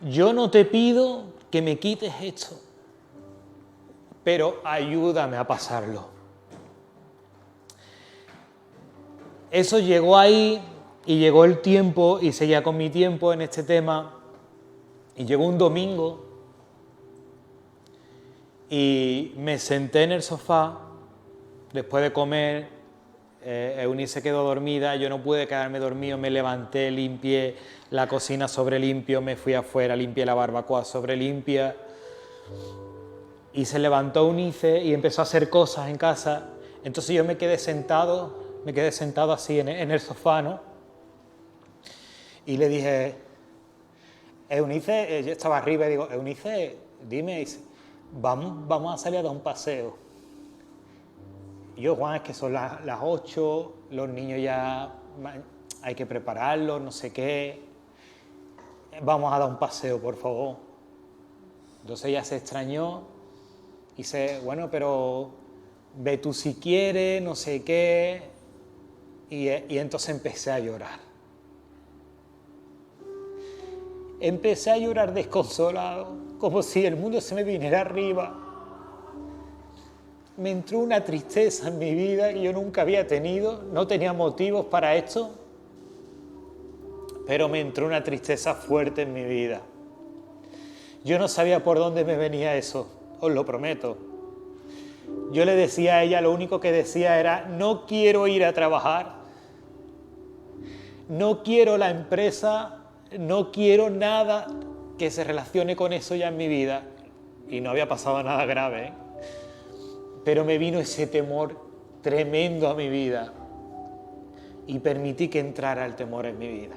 yo no te pido que me quites esto, pero ayúdame a pasarlo. Eso llegó ahí y llegó el tiempo y seguía con mi tiempo en este tema. Y llegó un domingo y me senté en el sofá después de comer. Eunice se quedó dormida, yo no pude quedarme dormido, me levanté, limpié la cocina sobre limpio, me fui afuera, limpié la barbacoa sobre limpia. Y se levantó Eunice y empezó a hacer cosas en casa. Entonces yo me quedé sentado así en el sofá, ¿no? Y le dije, Eunice, yo estaba arriba y digo, Eunice, dime, vamos a salir a dar un paseo. Y yo, Juan, es que son las 8, los niños ya hay que prepararlos, no sé qué. Vamos a dar un paseo, por favor. Entonces ella se extrañó y dice, bueno, pero ve tú si quieres, no sé qué. Y entonces empecé a llorar. Empecé a llorar desconsolado, como si el mundo se me viniera arriba. Me entró una tristeza en mi vida que yo nunca había tenido, no tenía motivos para esto. pero me entró una tristeza fuerte en mi vida. Yo no sabía por dónde me venía eso, os lo prometo. Yo le decía a ella, lo único que decía era, no quiero ir a trabajar, no quiero la empresa, no quiero nada que se relacione con eso ya en mi vida. Y no había pasado nada grave, ¿eh? Pero me vino ese temor tremendo a mi vida y permití que entrara el temor en mi vida.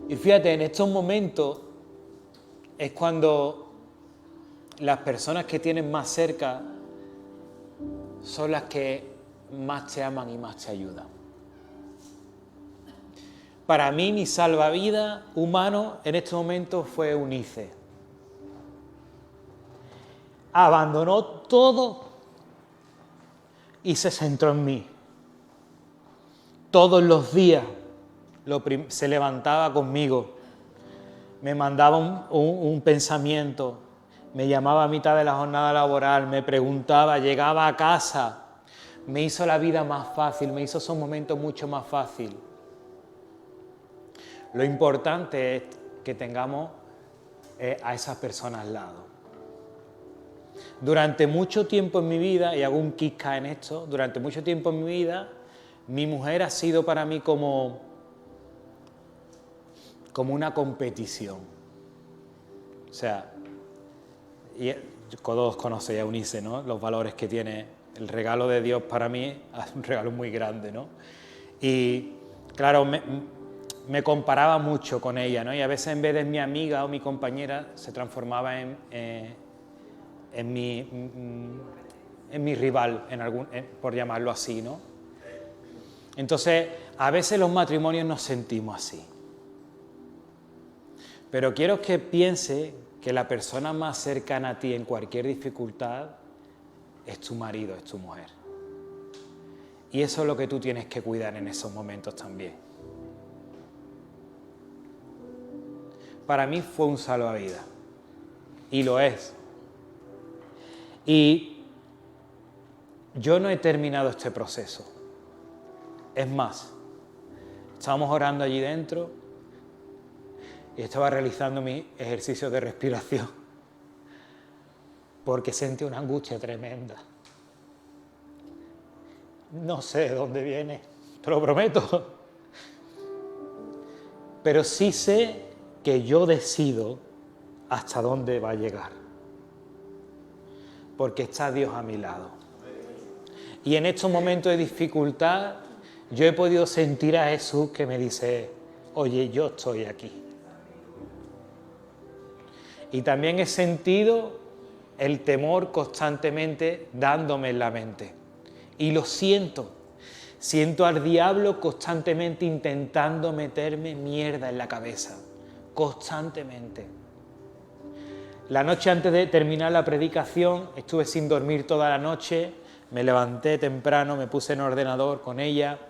Y fíjate, en estos momentos es cuando las personas que tienes más cerca son las que más te aman y más te ayudan. Para mí, mi salvavidas humano en este momento fue Eunice. Abandonó todo y se centró en mí. Todos los días se levantaba conmigo, me mandaba un pensamiento, me llamaba a mitad de la jornada laboral, me preguntaba, llegaba a casa, me hizo la vida más fácil, me hizo esos momentos mucho más fácil. Lo importante es que tengamos a esas personas al lado. Durante mucho tiempo en mi vida, y hago un quisca en esto, durante mucho tiempo en mi vida, mi mujer ha sido para mí como una competición. O sea, y todos conocéis a Eunice, ¿no? Los valores que tiene. El regalo de Dios para mí es un regalo muy grande, ¿no? Y claro, me comparaba mucho con ella, ¿no? Y a veces en vez de mi amiga o mi compañera se transformaba en mi rival, por llamarlo así, ¿no? Entonces, a veces los matrimonios nos sentimos así. Pero quiero que piense que la persona más cercana a ti en cualquier dificultad es tu marido, es tu mujer. Y eso es lo que tú tienes que cuidar en esos momentos también. Para mí fue un salvavidas. Y lo es. Y yo no he terminado este proceso. Es más, estábamos orando allí dentro y estaba realizando mi ejercicio de respiración porque sentí una angustia tremenda. No sé de dónde viene, te lo prometo. Pero sí sé que yo decido hasta dónde va a llegar. Porque está Dios a mi lado. Y en estos momentos de dificultad, yo he podido sentir a Jesús que me dice, oye, yo estoy aquí. Y también he sentido el temor constantemente dándome en la mente. Y lo siento. Siento al diablo constantemente intentando meterme mierda en la cabeza. Constantemente. La noche antes de terminar la predicación estuve sin dormir toda la noche, me levanté temprano, me puse en el ordenador con ella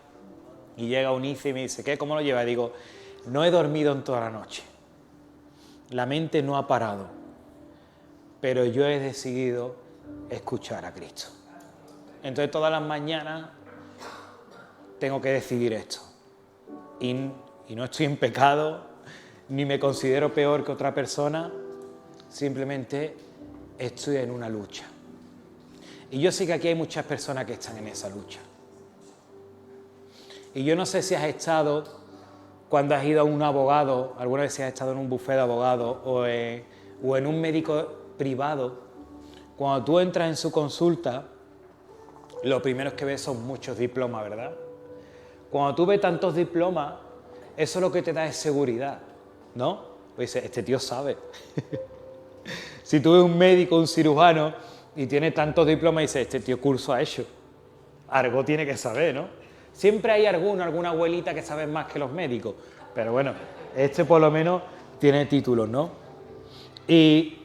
y llega Eunice y me dice, ¿qué? ¿Cómo lo lleva? Y digo, no he dormido en toda la noche, la mente no ha parado, pero yo he decidido escuchar a Cristo. Entonces todas las mañanas tengo que decidir esto y no estoy en pecado, ni me considero peor que otra persona. Simplemente estoy en una lucha. Y yo sé que aquí hay muchas personas que están en esa lucha. Y yo no sé si has estado, cuando has ido a un abogado, alguna vez si has estado en un bufete de abogados o en un médico privado, cuando tú entras en su consulta, lo primero que ves son muchos diplomas, ¿verdad? Cuando tú ves tantos diplomas, eso lo que te da es seguridad, ¿no? Pues dices, este tío sabe. Si tú ves un médico, un cirujano, y tiene tantos diplomas, y dices, este tío curso ha hecho. Algo tiene que saber, ¿no? Siempre hay alguna abuelita que sabe más que los médicos. Pero bueno, este por lo menos tiene títulos, ¿no? Y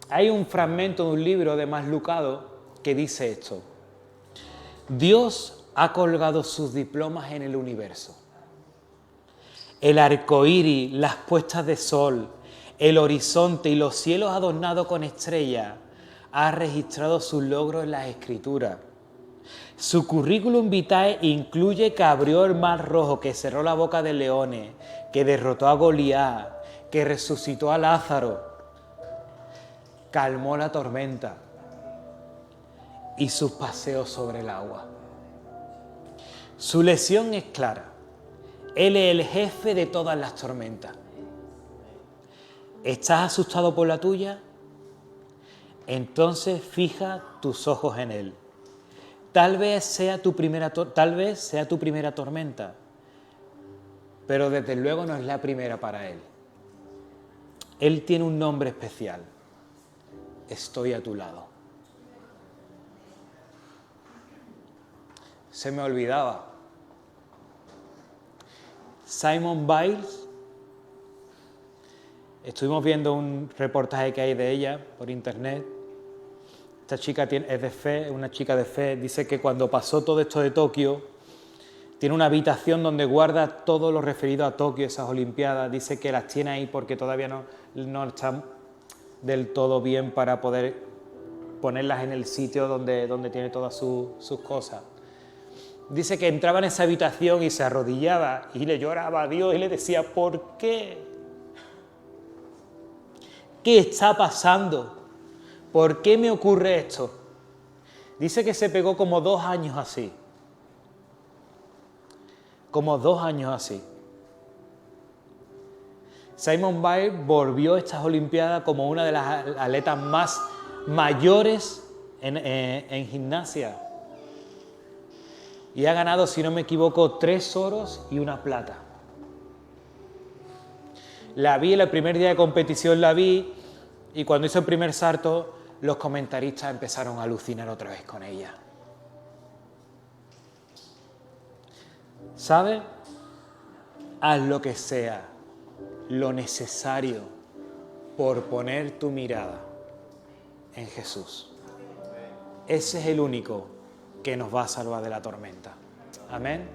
hay un fragmento de un libro de Mas Lucado que dice esto. Dios ha colgado sus diplomas en el universo. El arco iris, las puestas de sol, el horizonte y los cielos adornados con estrellas ha registrado sus logros en las Escrituras. Su currículum vitae incluye que abrió el mar rojo, que cerró la boca de leones, que derrotó a Goliat, que resucitó a Lázaro, calmó la tormenta y sus paseos sobre el agua. Su lección es clara. Él es el jefe de todas las tormentas. ¿Estás asustado por la tuya? Entonces fija tus ojos en Él. Tal vez sea tu primera tormenta, pero desde luego no es la primera para Él. Él tiene un nombre especial. Estoy a tu lado. Se me olvidaba. Simone Biles, estuvimos viendo un reportaje que hay de ella por internet. Esta chica es de fe, una chica de fe. Dice que cuando pasó todo esto de Tokio, tiene una habitación donde guarda todo lo referido a Tokio, esas Olimpiadas. Dice que las tiene ahí porque todavía no están del todo bien para poder ponerlas en el sitio donde tiene todas sus cosas. Dice que entraba en esa habitación y se arrodillaba y le lloraba a Dios y le decía, ¿por qué? ¿Qué está pasando? ¿Por qué me ocurre esto? Dice que se pegó como 2 años así. Como 2 años así. Simone Biles volvió a estas Olimpiadas como una de las atletas más mayores en gimnasia. Y ha ganado, si no me equivoco, 3 oros y 1 plata. La vi, el primer día de competición la vi, y cuando hizo el primer salto, los comentaristas empezaron a alucinar otra vez con ella. ¿Sabes? Haz lo que sea, lo necesario, por poner tu mirada en Jesús. Ese es el único que nos va a salvar de la tormenta. Amén.